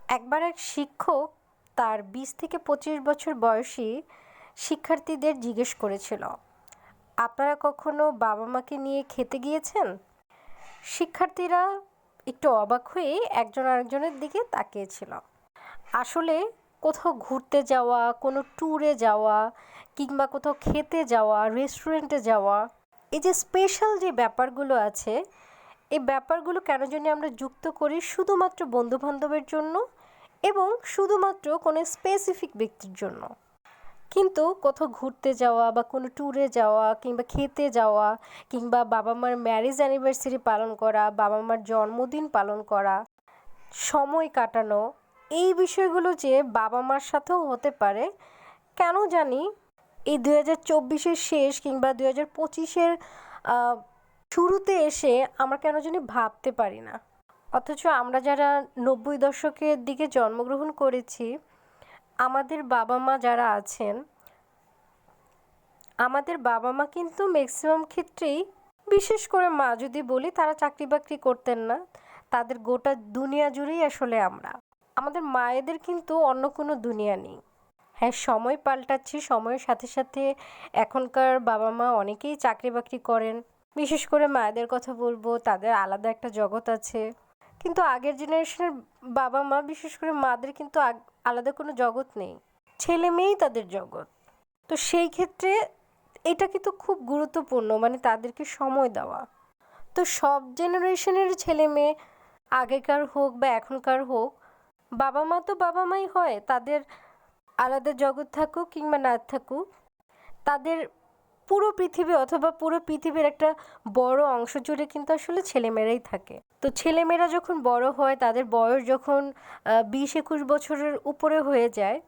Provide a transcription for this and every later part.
একবার এক শিক্ষক তার 20 থেকে 25 বছর বয়সী শিক্ষার্থীদের জিজ্ঞেস করেছিল, আপনারা কখনো বাবা মাকে নিয়ে খেতে গিয়েছেন? শিক্ষার্থীরা একটু অবাক হয়ে একজন আরেকজনের দিকে তাকিয়েছিল। আসলে কোথাও ঘুরতে যাওয়া, কোনো ট্যুরে যাওয়া কিংবা কোথাও খেতে যাওয়া, রেস্টুরেন্টে যাওয়া, এই যে স্পেশাল যে ব্যাপারগুলো আছে, এই ব্যাপারগুলো কেন জানি আমরা যুক্ত করি শুধুমাত্র বন্ধুবান্ধবের জন্য এবং শুধুমাত্র কোনো স্পেসিফিক ব্যক্তির জন্য। কিন্তু কোথাও ঘুরতে যাওয়া বা কোনো ট্যুরে যাওয়া কিংবা খেতে যাওয়া কিংবা বাবা মার ম্যারেজ অ্যানিভার্সারি পালন করা, বাবা মার জন্মদিন পালন করা, সময় কাটানো, এই বিষয়গুলো যে বাবা মার সাথেও হতে পারে, কেন জানি এই 2024-এর শেষ কিংবা 2025-এর শুরুতে এসে আমরা কেন জানি ভাবতে পারি না। অথচ আমরা যারা 90 দশকের দিকে জন্মগ্রহণ করেছি, আমাদের বাবা মা যারা আছেন, আমাদের বাবা মা কিন্তু ম্যাক্সিমাম ক্ষেত্রেই, বিশেষ করে মা যদি বলি, তারা চাকরি বাকরি করতেন না। তাদের গোটা দুনিয়া জুড়েই আসলে আমরা, আমাদের মায়েদের কিন্তু অন্য কোনো দুনিয়া নেই। হ্যাঁ, সময় পাল্টাচ্ছে, সময়ের সাথে সাথে এখনকার বাবা মা অনেকেই চাকরি বাকরি করেন। বিশেষ করে মায়েদের কথা বলবো, তাদের আলাদা একটা জগৎ আছে। কিন্তু আগের জেনারেশনের বাবা মা, বিশেষ করে মাদের কিন্তু আলাদা কোনো জগৎ নেই, ছেলে মেয়েই তাদের জগৎ। তো সেই ক্ষেত্রে এটা কিন্তু খুব গুরুত্বপূর্ণ, মানে তাদেরকে সময় দেওয়া। তো সব জেনারেশনের ছেলে মেয়ে, আগেকার হোক বা এখনকার হোক, বাবা মা তো বাবা মাই হয়। তাদের আলাদা জগৎ থাকুক কিংবা না থাকুক, তাদের পুরো পৃথিবী অথবা পুরো পৃথিবীর একটা বড় অংশ জুড়ে কিন্তু আসলে ছেলেমেয়েরাই থাকে। তো ছেলেমেয়েরা যখন বড় হয়, তাদের বয়স যখন 20-21 বছরের উপরে হয়ে যায়,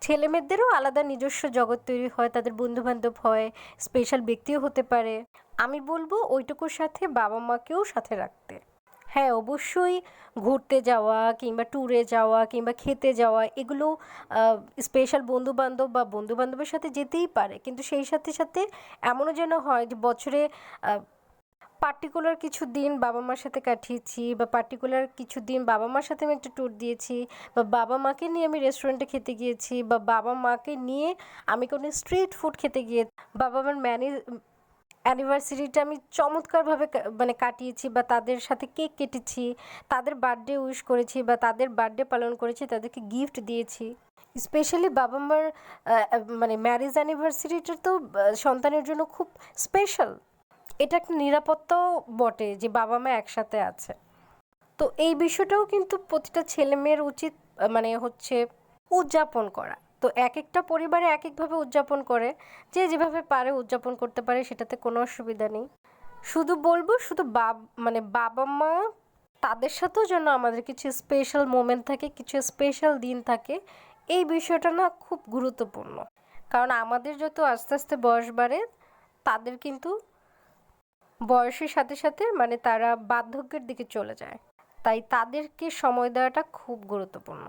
ছেলেমেয়েদেরও আলাদা নিজস্ব জগৎ তৈরি হয়, তাদের বন্ধুবান্ধব হয়, স্পেশাল ব্যক্তিও হতে পারে। আমি বলবো ওইটুকুর সাথে বাবা মাকেও সাথে রাখতে। হ্যাঁ, অবশ্যই ঘুরতে যাওয়া কিংবা ট্যুরে যাওয়া কিংবা খেতে যাওয়া, এগুলো স্পেশাল বন্ধুবান্ধব বা বন্ধুবান্ধবের সাথে যেতেই পারে। কিন্তু সেই সাথে সাথে এমনও যেন হয় যে বছরে পার্টিকুলার কিছু দিন বাবা মার সাথে কাটিয়েছি, বা পার্টিকুলার কিছু দিন বাবা মার সাথে আমি একটা ট্যুর দিয়েছি, বা বাবা মাকে নিয়ে আমি রেস্টুরেন্টে খেতে গিয়েছি, বা বাবা মাকে নিয়ে আমি কোনো স্ট্রিট ফুড খেতে গিয়ে বাবা মার অ্যানিভার্সারিটা আমি চমৎকারভাবে মানে কাটিয়েছি, বা তাদের সাথে কেক কেটেছি, তাদের বার্থডে উইশ করেছি, বা তাদের বার্থডে পালন করেছি, তাদেরকে গিফট দিয়েছি। স্পেশালি বাবা মার মানে ম্যারেজ অ্যানিভার্সারিটা তো সন্তানের জন্য খুব স্পেশাল। এটা একটা নিরাপত্তাও বটে যে বাবা মা একসাথে আছে। তো এই বিষয়টাও কিন্তু প্রতিটা ছেলে মেয়ের উচিত মানে হচ্ছে উদযাপন করা। তো এক একটা পরিবারে এক একভাবে উদযাপন করে, যে যেভাবে পারে উদযাপন করতে পারে, সেটাতে কোনো অসুবিধা নেই। শুধু বলবো, শুধু মানে বাবা মা, তাদের সাথেও যেন আমাদের কিছু স্পেশাল মোমেন্ট থাকে, কিছু স্পেশাল দিন থাকে। এই বিষয়টা না খুব গুরুত্বপূর্ণ, কারণ আমাদের যত আস্তে আস্তে বয়স বাড়ে, তাদের কিন্তু বয়সের সাথে সাথে মানে তারা বার্ধক্যের দিকে চলে যায়। তাই তাদেরকে সময় দেওয়াটা খুব গুরুত্বপূর্ণ।